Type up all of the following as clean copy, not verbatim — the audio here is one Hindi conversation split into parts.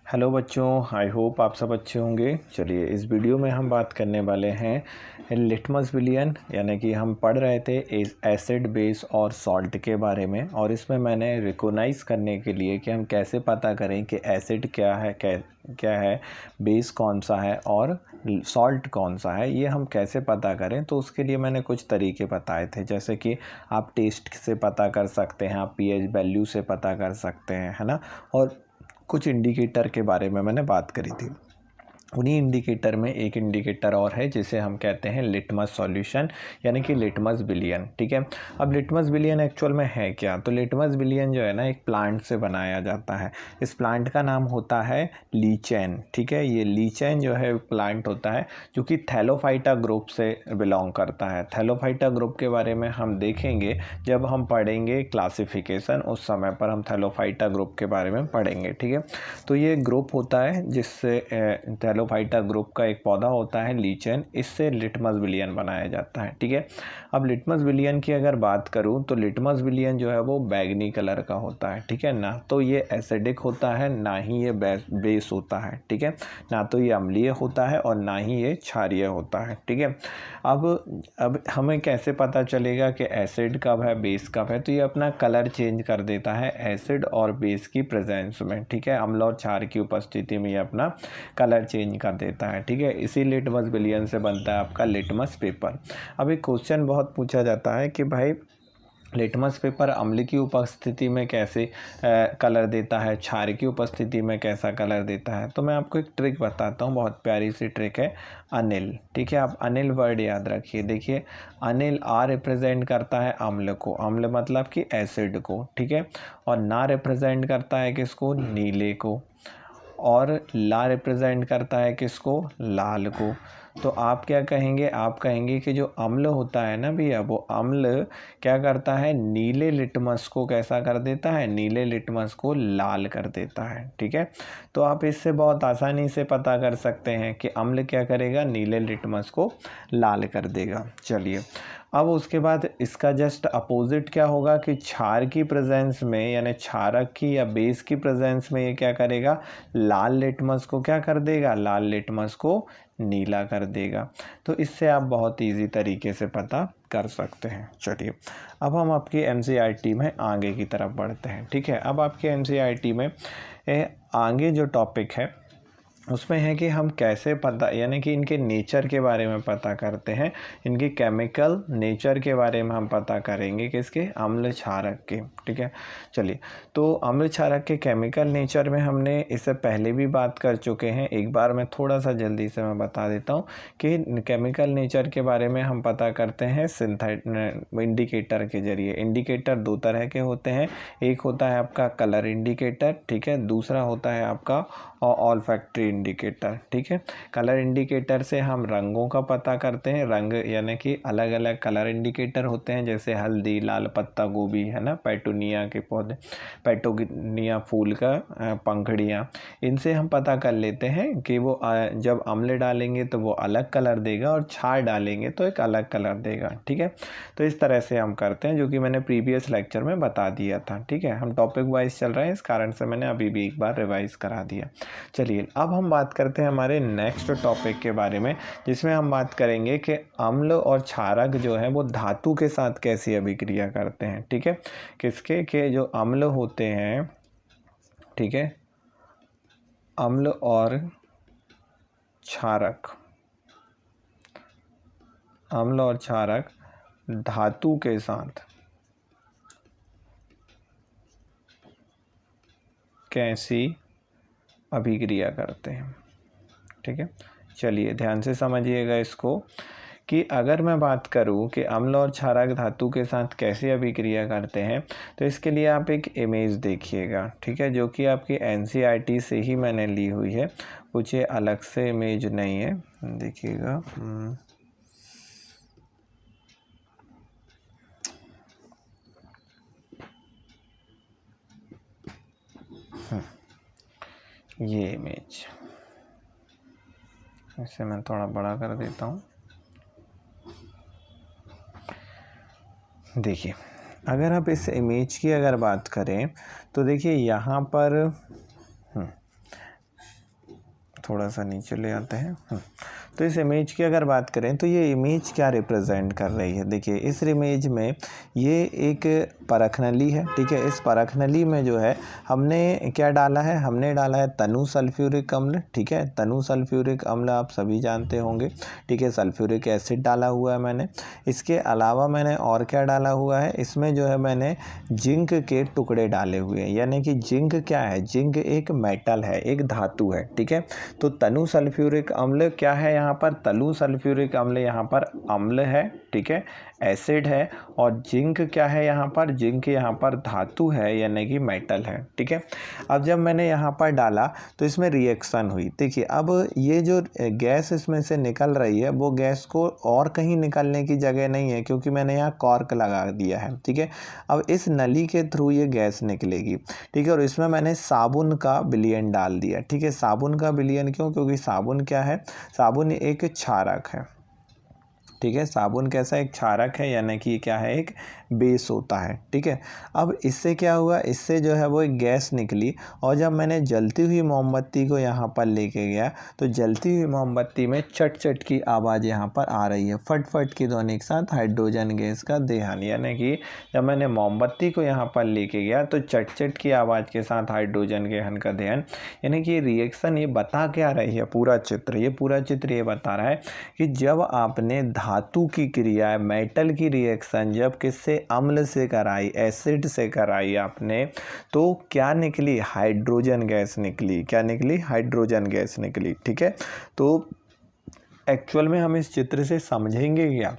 हेलो बच्चों, आई होप आप सब अच्छे होंगे। चलिए इस वीडियो में हम बात करने वाले हैं लिटमस विलियन, यानी कि हम पढ़ रहे थे एसिड बेस और सॉल्ट के बारे में। और इसमें मैंने रिकॉग्नाइज करने के लिए कि हम कैसे पता करें कि एसिड क्या है, बेस कौन सा है और सॉल्ट कौन सा है, ये हम कैसे पता करें। तो उसके लिए मैंने कुछ तरीके बताए थे, जैसे कि आप टेस्ट से पता कर सकते हैं, आप पीएच वैल्यू से पता कर सकते हैं, है ना। और कुछ इंडिकेटर के बारे में मैंने बात करी थी। उन्हीं इंडिकेटर में एक इंडिकेटर और है जिसे हम कहते हैं लिटमस सॉल्यूशन, यानी कि लिटमस विलियन। ठीक है, अब लिटमस विलियन एक्चुअल में है क्या? तो लिटमस विलियन जो है ना, एक प्लांट से बनाया जाता है। इस प्लांट का नाम होता है लीचेन। ठीक है, ये लीचेन जो है प्लांट होता है जो कि थैलोफाइटा ग्रुप से बिलोंग करता है। थैलोफाइटा ग्रुप के बारे में हम देखेंगे जब हम पढ़ेंगे क्लासिफिकेशन, उस समय पर हम थैलोफाइटा ग्रुप के बारे में पढ़ेंगे। ठीक है, तो ये ग्रुप होता है जिससे थैलोफाइटा ग्रुप का एक पौधा होता है लीचेन, इससे लिटमस विलियन बनाया जाता है। ठीक है, अब लिटमस विलियन की अगर बात करूं तो लिटमस विलियन जो है वो बैगनी कलर का होता है। ठीक है, ना तो ये एसिडिक होता है, ना ही ये बेस होता है। ठीक है, ना तो ये अम्लीय होता है और ना ही ये क्षारीय होता है। ठीक है, अब हमें कैसे पता चलेगा कि एसिड कब है, बेस कब है? तो ये अपना कलर चेंज कर देता है एसिड और बेस की प्रेजेंस में। ठीक है, अम्ल और क्षार की उपस्थिति में ये अपना कलर चेंज कर देता है। ठीक है, इसी लिटमस विलियन से बनता है आपका लिटमस पेपर। अब एक क्वेश्चन बहुत पूछा जाता है कि भाई लिटमस पेपर अम्ल की उपस्थिति में कैसे कलर देता है, क्षार की उपस्थिति में कैसा कलर देता है। तो मैं आपको एक ट्रिक बताता हूँ, बहुत प्यारी सी ट्रिक है, अनिल। ठीक है, आप अनिल वर्ड याद रखिए। देखिए, अनिल आ रिप्रेजेंट करता है अम्ल को, अम्ल मतलब कि एसिड को। ठीक है, और ना रिप्रेजेंट करता है किसको? नीले को। और ला रिप्रेजेंट करता है किसको? लाल को। तो आप क्या कहेंगे? आप कहेंगे कि जो अम्ल होता है ना भैया, वो अम्ल क्या करता है? नीले लिटमस को कैसा कर देता है? नीले लिटमस को लाल कर देता है। ठीक है, तो आप इससे बहुत आसानी से पता कर सकते हैं कि अम्ल क्या करेगा? नीले लिटमस को लाल कर देगा। चलिए, अब उसके बाद इसका जस्ट अपोजिट क्या होगा कि क्षार की प्रेजेंस में, यानी क्षारक की या बेस की प्रेजेंस में ये क्या करेगा? लाल लिटमस को क्या कर देगा? लाल लिटमस को नीला कर देगा। तो इससे आप बहुत इजी तरीके से पता कर सकते हैं। चलिए, अब हम आपकी एनसीईआरटी में आगे की तरफ बढ़ते हैं। ठीक है, अब आपके एनसीईआरटी में आगे जो टॉपिक है उसमें है कि हम कैसे पता, यानी कि इनके नेचर के बारे में पता करते हैं, इनके केमिकल नेचर के बारे में हम पता करेंगे, किसके? अम्ल क्षारक के। ठीक है, चलिए, तो अम्ल क्षारक के केमिकल नेचर में हमने इससे पहले भी बात कर चुके हैं। एक बार मैं थोड़ा सा जल्दी से मैं बता देता हूँ कि केमिकल नेचर के बारे में हम पता करते हैं इंडिकेटर के जरिए। इंडिकेटर दो तरह के होते हैं, एक होता है आपका कलर इंडिकेटर, ठीक है, दूसरा होता है आपका ऑल्फैक्टरी इंडिकेटर। ठीक है, कलर इंडिकेटर से हम रंगों का पता करते हैं, रंग यानी कि अलग अलग कलर इंडिकेटर होते हैं, जैसे हल्दी, लाल पत्ता गोभी, है ना, पेटूनिया के पौधे, पेटूनिया फूल का पंखड़ियाँ, इनसे हम पता कर लेते हैं कि वो जब अम्ल डालेंगे तो वो अलग कलर देगा और क्षार डालेंगे तो एक अलग कलर देगा। ठीक है, तो इस तरह से हम करते हैं, जो कि मैंने प्रीवियस लेक्चर में बता दिया था। ठीक है, हम टॉपिक वाइज चल रहे हैं, इस कारण से मैंने अभी भी एक बार रिवाइज करा दिया। चलिए, अब हम बात करते हैं हमारे नेक्स्ट टॉपिक के बारे में, जिसमें हम बात करेंगे कि अम्ल और क्षारक जो है वो धातु के साथ कैसी अभिक्रिया करते हैं। ठीक है, किसके के जो अम्ल होते हैं, ठीक है, अम्ल और क्षारक, अम्ल और क्षारक धातु के साथ कैसी अभिक्रिया करते हैं। ठीक है, चलिए ध्यान से समझिएगा इसको, कि अगर मैं बात करूं कि अम्ल और क्षारक धातु के साथ कैसे अभिक्रिया करते हैं, तो इसके लिए आप एक इमेज देखिएगा। ठीक है, जो कि आपकी एनसीईआरटी से ही मैंने ली हुई है, कुछ ये अलग से इमेज नहीं है। देखिएगा, ये इमेज, इसे मैं थोड़ा बड़ा कर देता हूँ। देखिए, अगर आप इस इमेज की अगर बात करें तो देखिए यहाँ पर थोड़ा सा नीचे ले आते हैं। तो इस इमेज की अगर बात करें तो ये इमेज क्या रिप्रेजेंट कर रही है, देखिए इस इमेज में ये एक परख नली है, ठीक है। इस परख नली में जो है हमने क्या डाला है, हमने डाला है तनु सल्फ्यूरिक अम्ल, ठीक है। तनु सल्फ्यूरिक अम्ल आप सभी जानते होंगे, ठीक है। सल्फ्यूरिक एसिड डाला हुआ है मैंने। इसके अलावा मैंने और क्या डाला हुआ है, इसमें जो है मैंने जिंक के टुकड़े डाले हुए हैं, यानी कि जिंक क्या है, जिंक एक मेटल है, एक धातु है, ठीक है। तो तनु सल्फ्यूरिक अम्ल क्या है, यहाँ पर तनु सल्फ्यूरिक अम्ल यहाँ पर अम्ल है, ठीक है, एसिड है। और जिंक क्या है यहाँ पर, जिंक यहाँ पर धातु है यानी कि मेटल है, ठीक है। अब जब मैंने यहाँ पर डाला तो इसमें रिएक्शन हुई, देखिए अब ये जो गैस इसमें से निकल रही है वो गैस को और कहीं निकलने की जगह नहीं है, क्योंकि मैंने यहाँ कॉर्क लगा दिया है, ठीक है। अब इस नली के थ्रू ये गैस निकलेगी, ठीक है। और इसमें मैंने साबुन का विलयन डाल दिया, ठीक है। साबुन का विलयन क्यों, क्योंकि साबुन क्या है, साबुन एक क्षारक है, ठीक है। साबुन कैसा एक क्षारक है, यानी कि क्या है, एक बेस होता है, ठीक है। अब इससे क्या हुआ, इससे जो है वो एक गैस निकली, और जब मैंने जलती हुई मोमबत्ती को यहाँ पर लेके गया तो जलती हुई मोमबत्ती में चट चट की आवाज़ यहाँ पर आ रही है, फट फट की ध्वनि के साथ हाइड्रोजन गैस का दहन, यानी कि जब मैंने मोमबत्ती को यहाँ पर लेके गया तो चट चट की आवाज़ के साथ हाइड्रोजन गहन का दहन, यानी कि रिएक्शन ये बता क्या रही है, पूरा चित्र ये बता रहा है कि जब आपने धातु की क्रिया, मेटल की रिएक्शन जब किससे, अम्ल से कराई, एसिड से कराई आपने, तो क्या निकली, हाइड्रोजन गैस निकली। क्या निकली, हाइड्रोजन गैस निकली, ठीक है। तो एक्चुअल में हम इस चित्र से समझेंगे क्या,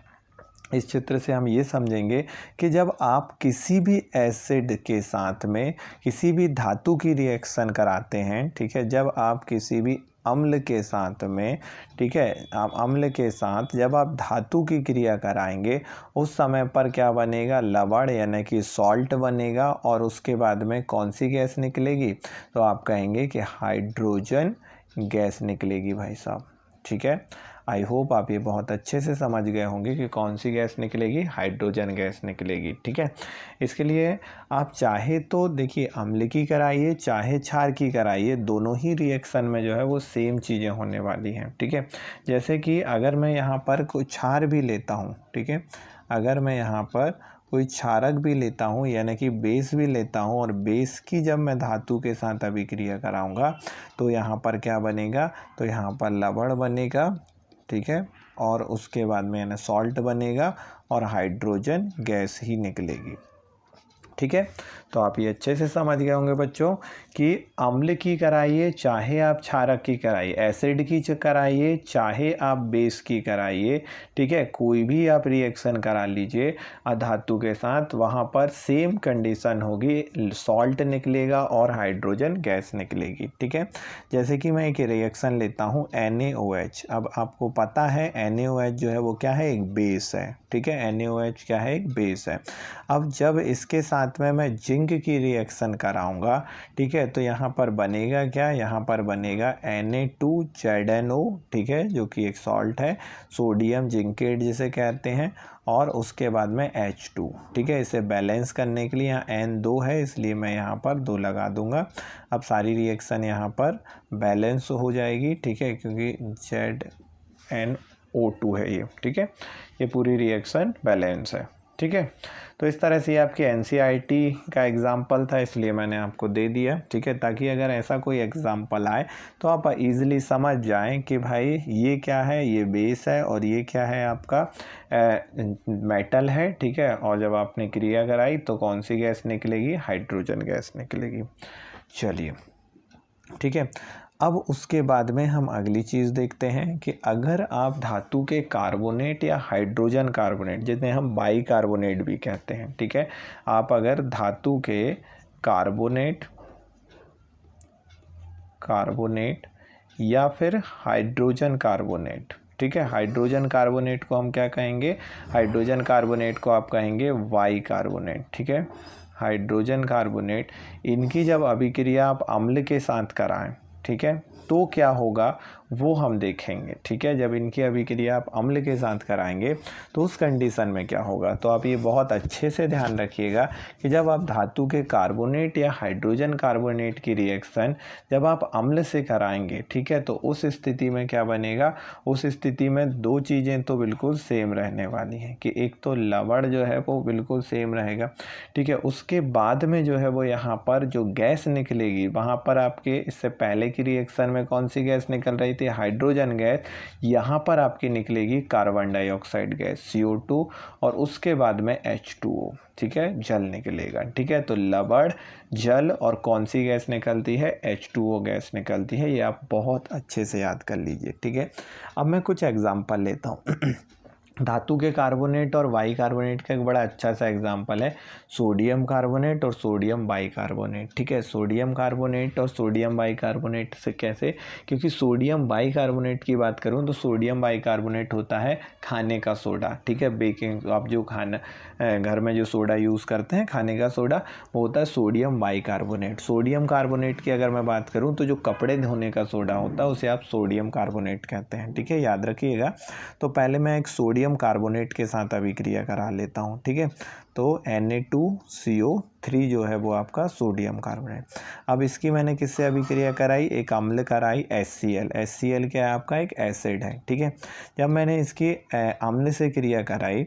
इस चित्र से हम ये समझेंगे कि जब आप किसी भी एसिड के साथ में किसी भी धातु की रिएक्शन कराते हैं, ठीक है, जब आप किसी भी अम्ल के साथ में, ठीक है, आप अम्ल के साथ जब आप धातु की क्रिया कराएंगे उस समय पर क्या बनेगा, लवण यानी कि सॉल्ट बनेगा, और उसके बाद में कौन सी गैस निकलेगी, तो आप कहेंगे कि हाइड्रोजन गैस निकलेगी भाई साहब, ठीक है। आई होप आप ये बहुत अच्छे से समझ गए होंगे कि कौन सी गैस निकलेगी, हाइड्रोजन गैस निकलेगी, ठीक है। इसके लिए आप चाहे तो देखिए अम्ल की कराइए चाहे क्षार की कराइए, दोनों ही रिएक्शन में जो है वो सेम चीज़ें होने वाली हैं, ठीक है। जैसे कि अगर मैं यहाँ पर कोई क्षार भी लेता हूँ, ठीक है, अगर मैं यहाँ पर कोई क्षारक भी लेता हूँ यानी कि बेस भी लेता हूँ, और बेस की जब मैं धातु के साथ अभिक्रिया कराऊंगा तो यहाँ पर क्या बनेगा, तो यहाँ पर लवण बनेगा, ठीक है, और उसके बाद में यानी सॉल्ट बनेगा और हाइड्रोजन गैस ही निकलेगी, ठीक है। तो आप ये अच्छे से समझ गए होंगे बच्चों कि अम्ल की कराइए चाहे आप क्षारक की कराइए, एसिड की कराइए चाहे आप बेस की कराइए, ठीक है, कोई भी आप रिएक्शन करा लीजिए अधातु के साथ, वहाँ पर सेम कंडीशन होगी, सॉल्ट निकलेगा और हाइड्रोजन गैस निकलेगी, ठीक है। जैसे कि मैं एक रिएक्शन लेता हूँ NaOH, अब आपको पता है NaOH जो है वो क्या है, एक बेस है, ठीक है। NaOH क्या है, एक बेस है। अब जब इसके साथ में मैं जिंक की रिएक्शन कराऊंगा, ठीक है, तो यहाँ पर बनेगा क्या, यहाँ पर बनेगा Na2ZNO, ठीक है, जो कि एक सॉल्ट है, सोडियम जिंकेट जिसे कहते हैं, और उसके बाद में H2, ठीक है। इसे बैलेंस करने के लिए यहाँ N2 है इसलिए मैं यहाँ पर 2 लगा दूंगा। अब सारी रिएक्शन यहाँ पर बैलेंस हो जाएगी, ठीक है, क्योंकि ZNO2 है ये, ठीक है, ये पूरी रिएक्शन बैलेंस है, ठीक है। तो इस तरह से ये आपके NCERT का एग्जाम्पल था इसलिए मैंने आपको दे दिया, ठीक है, ताकि अगर ऐसा कोई एग्जाम्पल आए तो आप इजीली समझ जाएं कि भाई ये क्या है, ये बेस है और ये क्या है आपका मेटल है, ठीक है। और जब आपने क्रिया कराई तो कौन सी गैस निकलेगी, हाइड्रोजन गैस निकलेगी। चलिए, ठीक है। अब उसके बाद में हम अगली चीज़ देखते हैं कि अगर आप धातु के कार्बोनेट या हाइड्रोजन कार्बोनेट, जिन्हें हम बाई कार्बोनेट भी कहते हैं, ठीक है, आप अगर धातु के कार्बोनेट या फिर हाइड्रोजन कार्बोनेट, ठीक है, हाइड्रोजन कार्बोनेट को हम क्या कहेंगे, हाइड्रोजन कार्बोनेट को आप कहेंगे वाई कार्बोनेट, ठीक है। हाइड्रोजन कार्बोनेट, इनकी जब अभिक्रिया आप अम्ल के साथ कराएं, ठीक है, तो क्या होगा, वो हम देखेंगे, ठीक है। जब इनकी अभिक्रिया आप अम्ल के साथ कराएंगे तो उस कंडीशन में क्या होगा। तो आप ये बहुत अच्छे से ध्यान रखिएगा कि जब आप धातु के कार्बोनेट या हाइड्रोजन कार्बोनेट की रिएक्शन जब आप अम्ल से कराएंगे, ठीक है, तो उस स्थिति में क्या बनेगा, उस स्थिति में दो चीज़ें तो बिल्कुल सेम रहने वाली हैं कि एक तो लवण जो है वो बिल्कुल सेम रहेगा, ठीक है। उसके बाद में जो है वो यहाँ पर जो गैस निकलेगी, वहाँ पर आपके इससे पहले की रिएक्शन में कौन सी गैस निकल रही थी, हाइड्रोजन गैस, यहाँ पर आपकी निकलेगी कार्बन डाइऑक्साइड गैस CO2 और उसके बाद में H2O, ठीक है, जल निकलेगा, ठीक है। तो लवण, जल और कौन सी गैस निकलती है, H2O गैस निकलती है। ये आप बहुत अच्छे से याद कर लीजिए, ठीक है। अब मैं कुछ एग्जांपल लेता हूँ धातु के कार्बोनेट और बाइकार्बोनेट का एक बड़ा अच्छा सा एग्जांपल है सोडियम कार्बोनेट और सोडियम बाइकार्बोनेट, ठीक है। सोडियम कार्बोनेट और सोडियम बाइकार्बोनेट से कैसे, क्योंकि सोडियम बाइकार्बोनेट की बात करूं तो सोडियम बाइकार्बोनेट होता है खाने का सोडा, ठीक है। बेकिंग, आप जो खाना घर में जो सोडा यूज़ करते हैं खाने का सोडा, वो होता है सोडियम बाइकार्बोनेट। सोडियम कार्बोनेट की अगर मैं बात करूँ तो जो कपड़े धोने का सोडा होता है उसे आप सोडियम कार्बोनेट कहते हैं, ठीक है, याद रखिएगा। तो पहले मैं एक सोडियम कार्बोनेट के साथ अभिक्रिया करा लेता हूँ, ठीक है। तो Na2CO3 जो है वो आपका सोडियम कार्बोनेट। अब इसकी मैंने किससे अभिक्रिया कराई, एक अम्ल कराई HCl। HCl क्या है, आपका एक एसिड है, ठीक है। जब मैंने इसकी अम्ल से क्रिया कराई,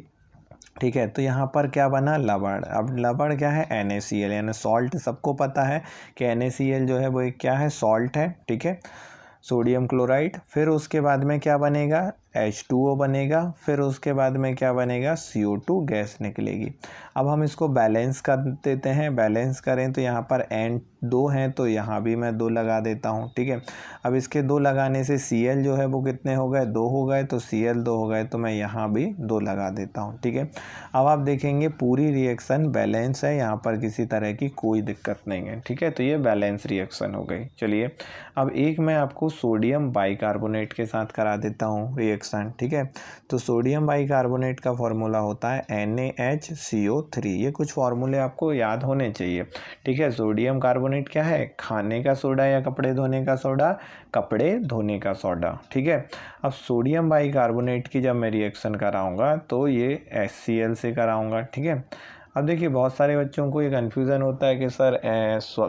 ठीक है, तो यहाँ पर क्या बना, लवण। अब लवण क्या है, NaCl यानी सॉल्ट। सबको पता है कि NaCl जो है वो एक क्या है, सॉल्ट है, ठीक है, सोडियम क्लोराइड। फिर उसके बाद में क्या बनेगा, H2O बनेगा। फिर उसके बाद में क्या बनेगा, CO2 गैस निकलेगी। अब हम इसको बैलेंस कर देते हैं, बैलेंस करें तो यहाँ पर N2 हैं तो यहाँ भी मैं 2 लगा देता हूँ, ठीक है। अब इसके 2 लगाने से Cl जो है वो कितने हो गए, 2 हो गए, तो Cl 2 हो गए, तो मैं यहाँ भी 2 लगा देता हूँ, ठीक है। अब आप देखेंगे पूरी रिएक्शन बैलेंस है, यहाँ पर किसी तरह की कोई दिक्कत नहीं है, ठीक है। तो ये बैलेंस रिएक्शन हो गई। चलिए अब एक मैं आपको सोडियम बाइकार्बोनेट के साथ करा देता हूँ रिएक्शन, ठीक है। तो सोडियम बाइकार्बोनेट का फॉर्मूला होता है NaHCO3। ये कुछ फॉर्मूले आपको याद होने चाहिए, ठीक है। सोडियम कार्बोनेट क्या है, खाने का सोडा या कपड़े धोने का सोडा, कपड़े धोने का सोडा, ठीक है। अब सोडियम बाइकार्बोनेट की जब मैं रिएक्शन कराऊंगा तो ये HCl से कराऊंगा, ठीक है। अब देखिए बहुत सारे बच्चों को ये कन्फ्यूज़न होता है कि सर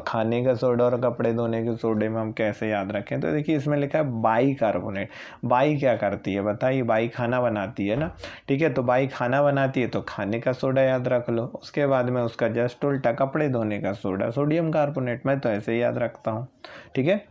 खाने का सोडा और कपड़े धोने के सोडे में हम कैसे याद रखें। तो देखिए इसमें लिखा है बाइकार्बोनेट। बाई क्या करती है बताइए, बाई खाना बनाती है ना, ठीक है। तो बाई खाना बनाती है तो खाने का सोडा याद रख लो, उसके बाद में उसका जस्ट उल्टा कपड़े धोने का सोडा सोडियम कार्बोनेट। मैं तो ऐसे ही याद रखता हूँ, ठीक है।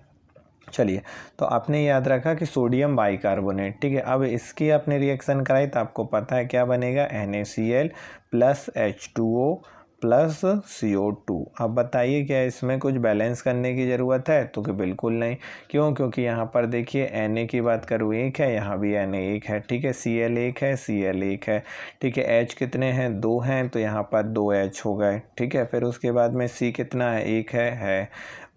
चलिए तो आपने याद रखा कि सोडियम बाइकार्बोनेट, ठीक है। अब इसकी आपने रिएक्शन कराई तो आपको पता है क्या बनेगा, NaCl plus H2O plus CO2। अब बताइए क्या इसमें कुछ बैलेंस करने की ज़रूरत है, तो कि बिल्कुल नहीं। क्यों, क्योंकि यहाँ पर देखिए Na की बात करूँ 1 है, यहाँ भी Na 1 है, ठीक है। Cl 1 है, Cl 1 है, ठीक है। H कितने हैं, 2 हैं, तो यहाँ पर 2H हो गए, ठीक है। फिर उसके बाद में C कितना है, 1 है।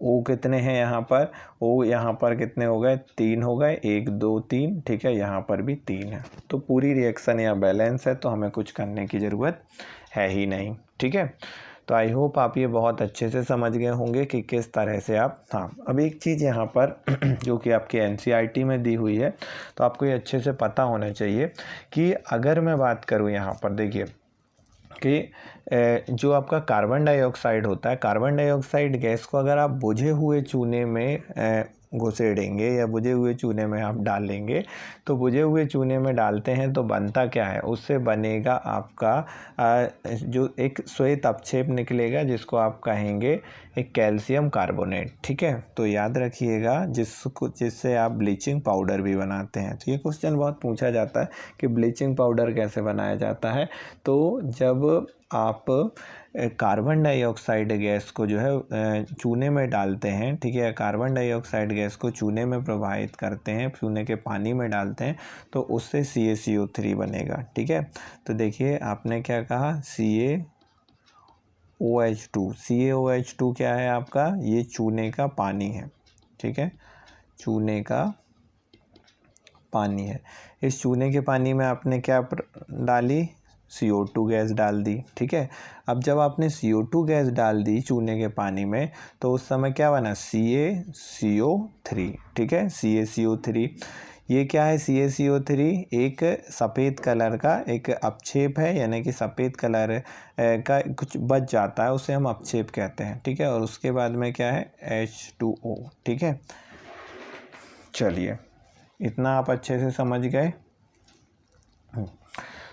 O कितने हैं यहाँ पर, O यहाँ पर कितने हो गए, 3 हो गए, 1 2 3, ठीक है। यहाँ पर भी 3 है। तो पूरी रिएक्शन यहाँ बैलेंस है, तो हमें कुछ करने की ज़रूरत है ही नहीं, ठीक है। तो आई होप आप ये बहुत अच्छे से समझ गए होंगे कि किस तरह से आप, हाँ अब एक चीज़ यहाँ पर जो कि आपके NCERT में दी हुई है, तो आपको ये अच्छे से पता होना चाहिए कि अगर मैं बात करूँ यहाँ पर देखिए कि जो आपका कार्बन डाइऑक्साइड होता है, कार्बन डाइऑक्साइड गैस को अगर आप बुझे हुए चूने में घुसेड़ेंगे या बुझे हुए चूने में आप डालेंगे, तो बुझे हुए चूने में डालते हैं तो बनता क्या है, उससे बनेगा आपका जो एक श्वेत अपक्षेप निकलेगा जिसको आप कहेंगे एक कैल्शियम कार्बोनेट, ठीक है। तो याद रखिएगा जिससे आप ब्लीचिंग पाउडर भी बनाते हैं। तो ये क्वेश्चन बहुत पूछा जाता है कि ब्लीचिंग पाउडर कैसे बनाया जाता है। तो जब आप कार्बन डाइऑक्साइड गैस को जो है चूने में डालते हैं, ठीक है, कार्बन डाइऑक्साइड गैस को चूने में प्रवाहित करते हैं, चूने के पानी में डालते हैं, तो उससे CaCO3 बनेगा, ठीक है। तो देखिए आपने क्या कहा, CaOH2। CaOH2 क्या है आपका, ये चूने का पानी है, ठीक है, चूने का पानी है। इस चूने के पानी में आपने क्या डाली, CO2 गैस डाल दी, ठीक है। अब जब आपने CO2 गैस डाल दी चूने के पानी में तो उस समय क्या बना, CaCO3, ठीक है, CaCO3। ये क्या है CaCO3? एक सफ़ेद कलर का एक अपक्षेप है, यानी कि सफ़ेद कलर का कुछ बच जाता है, उसे हम अपक्षेप कहते हैं, ठीक है। और उसके बाद में क्या है, H2O, ठीक है। चलिए, इतना आप अच्छे से समझ गए।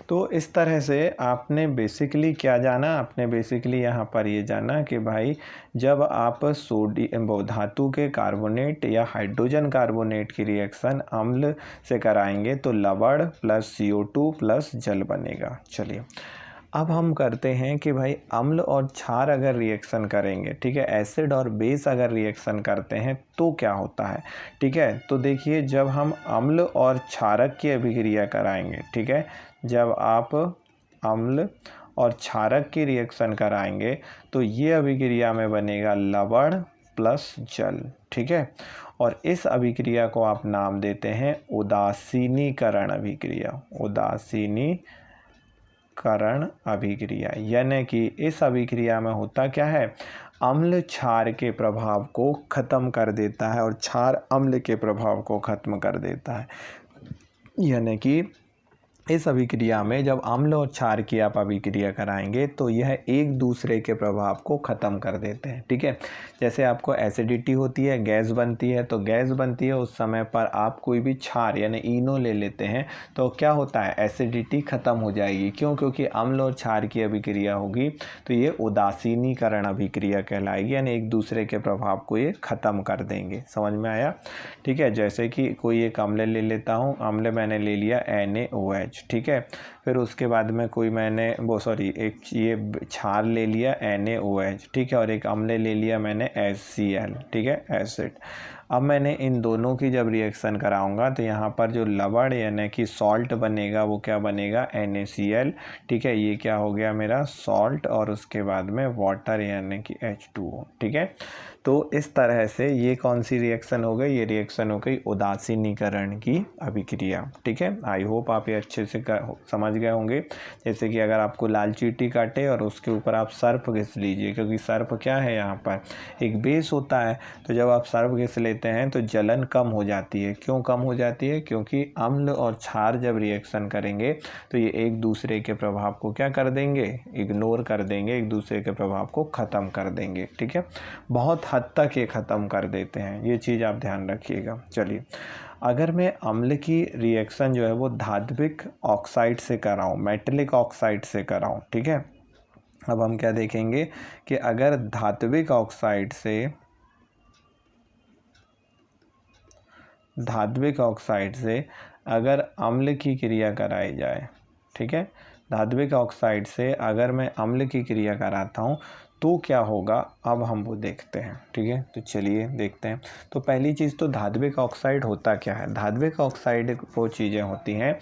तो इस तरह से आपने बेसिकली क्या जाना, आपने बेसिकली यहाँ पर ये जाना कि भाई जब आप सोडियम धातु के कार्बोनेट या हाइड्रोजन कार्बोनेट की रिएक्शन अम्ल से कराएंगे तो लवण प्लस CO2 प्लस जल बनेगा। चलिए, अब हम करते हैं कि भाई अम्ल और क्षार अगर रिएक्शन करेंगे, ठीक है, एसिड और बेस अगर रिएक्शन करते हैं तो क्या होता है, ठीक है। तो देखिए, जब हम अम्ल और क्षारक की अभिक्रिया कराएंगे, ठीक है, जब आप अम्ल और क्षारक की रिएक्शन कराएंगे तो ये अभिक्रिया में बनेगा लवण प्लस जल, ठीक है। और इस अभिक्रिया को आप नाम देते हैं उदासीनीकरण अभिक्रिया, उदासीनीकरण अभिक्रिया। यानी कि इस अभिक्रिया में होता क्या है, अम्ल क्षार के प्रभाव को ख़त्म कर देता है और क्षार अम्ल के प्रभाव को ख़त्म कर देता है। यानी कि इस अभिक्रिया में जब अम्ल और क्षार की आप अभिक्रिया कराएंगे तो यह एक दूसरे के प्रभाव को ख़त्म कर देते हैं, ठीक है। जैसे आपको एसिडिटी होती है, गैस बनती है, तो गैस बनती है उस समय पर आप कोई भी क्षार यानी इनो ले लेते हैं तो क्या होता है, एसिडिटी ख़त्म हो जाएगी। क्यों? क्योंकि अम्ल और क्षार की अभिक्रिया होगी तो ये उदासीनीकरण अभिक्रिया कहलाएगी, यानी एक दूसरे के प्रभाव को ये ख़त्म कर देंगे। समझ में आया? ठीक है। जैसे कि कोई एक अम्ल ले लेता हूँ, अम्ल मैंने ले लिया NaOH, ठीक है। फिर उसके बाद में कोई मैंने एक ये क्षार ले लिया NaOH, ठीक है, और एक अम्ल ले लिया मैंने HCl, ठीक है, एसिड। अब मैंने इन दोनों की जब रिएक्शन कराऊंगा तो यहाँ पर जो लवण यानी कि सॉल्ट बनेगा वो क्या बनेगा, NaCl, ठीक है। ये क्या हो गया मेरा सॉल्ट, और उसके बाद में वाटर यानी कि H2O, ठीक है। तो इस तरह से ये कौन सी रिएक्शन हो गई, ये रिएक्शन हो गई उदासीनीकरण की अभिक्रिया, ठीक है। आई होप आप ये अच्छे से समझ गए होंगे। जैसे कि अगर आपको लाल चींटी काटे और उसके ऊपर आप सर्फ घिस लीजिए, क्योंकि सर्फ क्या है, यहाँ पर एक बेस होता है, तो जब आप सर्फ घिस लेते हैं तो जलन कम हो जाती है। क्यों कम हो जाती है? क्योंकि अम्ल और क्षार जब रिएक्शन करेंगे तो ये एक दूसरे के प्रभाव को क्या कर देंगे, इग्नोर कर देंगे, एक दूसरे के प्रभाव को ख़त्म कर देंगे, ठीक है। बहुत हद तक ये ख़त्म कर देते हैं, ये चीज़ आप ध्यान रखिएगा। चलिए, अगर मैं अम्ल की रिएक्शन जो है वो धात्विक ऑक्साइड से कराऊँ, मेटलिक ऑक्साइड से कराऊँ, ठीक है। अब हम क्या देखेंगे कि अगर धात्विक ऑक्साइड से अगर अम्ल की क्रिया कराई जाए, ठीक है, धात्विक ऑक्साइड से अगर मैं अम्ल की क्रिया कराता हूँ तो क्या होगा, अब हम वो देखते हैं, ठीक है। तो चलिए देखते हैं। तो पहली चीज़ तो धात्विक ऑक्साइड होता क्या है। धात्विक ऑक्साइड वो चीज़ें होती हैं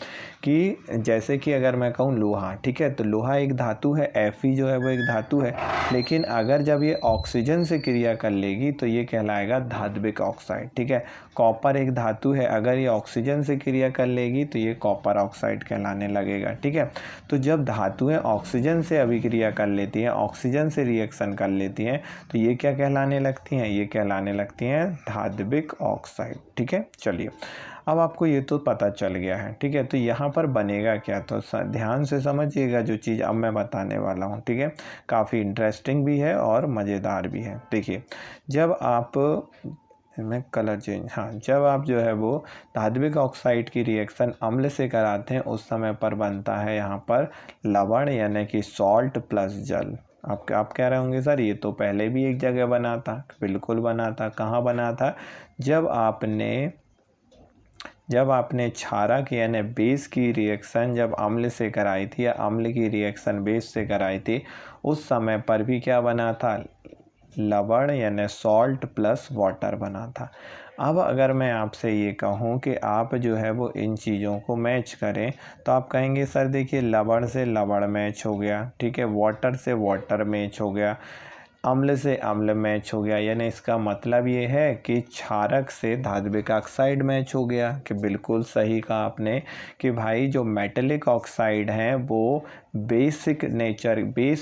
कि जैसे कि अगर मैं कहूँ लोहा, ठीक है, तो लोहा एक धातु है, Fe जो है वो एक धातु है, लेकिन अगर जब ये ऑक्सीजन से क्रिया कर लेगी तो ये कहलाएगा धात्विक ऑक्साइड, ठीक है। कॉपर एक धातु है, अगर ये ऑक्सीजन से क्रिया कर लेगी तो ये कॉपर ऑक्साइड कहलाने लगेगा, ठीक है। तो जब धातुएं ऑक्सीजन से अभिक्रिया कर लेती हैं, ऑक्सीजन से रिएक्शन कर लेती हैं, तो ये क्या कहलाने लगती हैं, ये कहलाने लगती हैं धात्विक ऑक्साइड, ठीक है। चलिए, अब आपको ये तो पता चल गया है, ठीक है। तो यहाँ पर बनेगा क्या, तो ध्यान से समझिएगा जो चीज़ अब मैं बताने वाला हूँ, ठीक है। काफ़ी इंटरेस्टिंग भी है और मज़ेदार भी है। देखिए, जब आप में कलर चेंज, हाँ, जब आप जो है वो धात्विक ऑक्साइड की रिएक्शन अम्ल से कराते हैं उस समय पर बनता है यहाँ पर लवण यानी कि सॉल्ट प्लस जल। आप कह रहे होंगे सर ये तो पहले भी एक जगह बना था। बिल्कुल बना था। कहाँ बना था? जब आपने क्षारक यानी बेस की रिएक्शन जब अम्ल से कराई थी या अम्ल की रिएक्शन बेस से कराई थी उस समय पर भी क्या बना था, लवण यानी सॉल्ट प्लस वाटर बना था। अब अगर मैं आपसे ये कहूँ कि आप जो है वो इन चीज़ों को मैच करें तो आप कहेंगे सर देखिए लवण से लवण मैच हो गया, ठीक है, वाटर से वाटर मैच हो गया, अम्ल से अम्ल मैच हो गया, यानी इसका मतलब ये है कि क्षारक से धात्विक ऑक्साइड मैच हो गया। कि बिल्कुल सही कहा आपने कि भाई जो मेटेलिक ऑक्साइड हैं वो बेस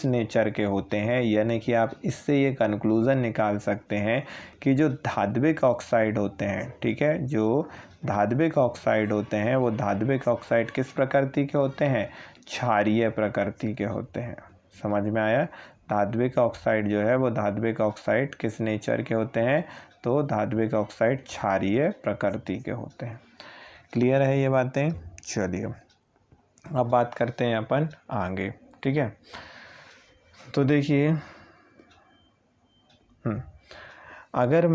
नेचर के होते हैं, यानी कि आप इससे ये कंक्लूज़न निकाल सकते हैं कि जो धात्विक ऑक्साइड होते हैं, ठीक है, जो धात्विक ऑक्साइड होते हैं वो धात्विक ऑक्साइड किस प्रकृति के होते हैं? क्षारीय प्रकृति के होते हैं। समझ में आया? धात्विक ऑक्साइड जो है वो धात्विक ऑक्साइड किस नेचर के होते हैं? तो धात्विक ऑक्साइड क्षारीय प्रकृति के होते हैं। क्लियर है ये बातें? चलिए अब बात करते हैं अपन आगे, ठीक है। तो देखिए अगर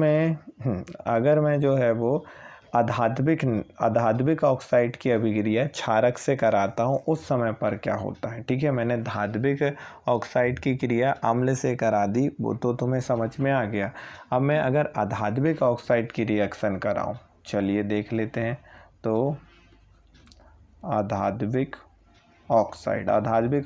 मैं जो है वो अधात्विक ऑक्साइड की अभिक्रिया क्षारक से कराता हूँ, उस समय पर क्या होता है? ठीक है, मैंने धात्विक ऑक्साइड की क्रिया अम्ल से करा दी, वो तो तुम्हें समझ में आ गया। अब मैं अगर अधात्विक ऑक्साइड की रिएक्शन कराऊँ, चलिए देख लेते हैं। तो अधात्विक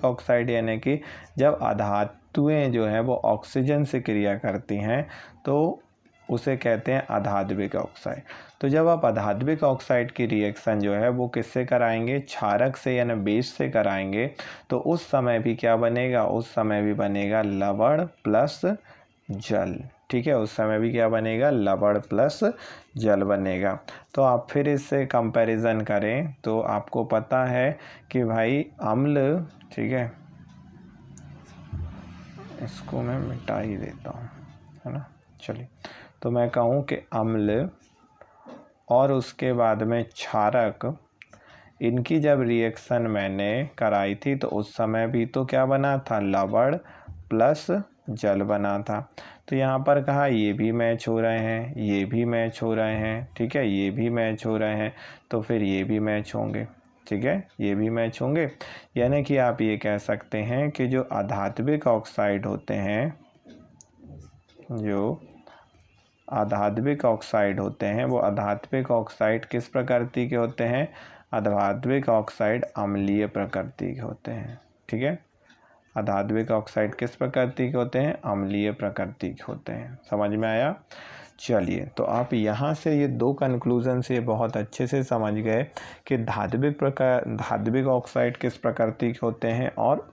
ऑक्साइड यानी कि जब अधातुएं जो हैं वो ऑक्सीजन से क्रिया करती हैं तो उसे कहते हैं अधात्विक ऑक्साइड। तो जब आप अधात्विक ऑक्साइड की रिएक्शन जो है वो किससे कराएंगे? क्षारक से यानी बेस से कराएंगे, तो उस समय भी क्या बनेगा? उस समय भी बनेगा लवण प्लस जल। ठीक है, उस समय भी क्या बनेगा? लवण प्लस जल बनेगा। तो आप फिर इससे कंपैरिजन करें तो आपको पता है कि भाई अम्ल, ठीक है, इसको मैं मिटा ही देता हूँ, है ना। चलिए, तो मैं कहूँ कि अम्ल और उसके बाद में क्षारक, इनकी जब रिएक्शन मैंने कराई थी तो उस समय भी तो क्या बना था? लवण प्लस जल बना था। तो यहाँ पर कहा ये भी मैच हो रहे हैं, ये भी मैच हो रहे हैं, ठीक है, ये भी मैच हो रहे हैं, तो फिर ये भी मैच होंगे, ठीक है, ये भी मैच होंगे। यानी कि आप ये कह सकते हैं कि जो अधात्विक ऑक्साइड होते हैं, जो अधात्विक ऑक्साइड होते हैं वो अधात्विक ऑक्साइड किस प्रकृति के होते हैं? अधात्विक ऑक्साइड अम्लीय प्रकृति के होते हैं, ठीक है। अधात्विक ऑक्साइड किस प्रकृति के होते हैं? अम्लीय प्रकृति के होते हैं। समझ में आया? चलिए, तो आप यहाँ से ये दो कंक्लूजन से बहुत अच्छे से समझ गए कि धात्विक ऑक्साइड किस प्रकृति के होते हैं और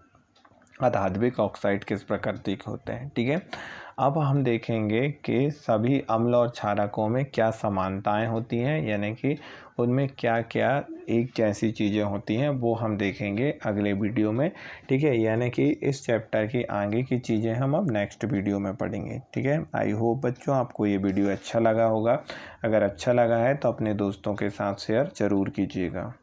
अधात्विक ऑक्साइड किस प्रकृति के होते हैं, ठीक है। अब हम देखेंगे कि सभी अम्ल और क्षारकों में क्या समानताएं होती हैं, यानी कि उनमें क्या क्या एक जैसी चीज़ें होती हैं, वो हम देखेंगे अगले वीडियो में, ठीक है। यानी कि इस चैप्टर की आगे की चीज़ें हम अब नेक्स्ट वीडियो में पढ़ेंगे, ठीक है। आई होप बच्चों आपको ये वीडियो अच्छा लगा होगा। अगर अच्छा लगा है तो अपने दोस्तों के साथ शेयर ज़रूर कीजिएगा।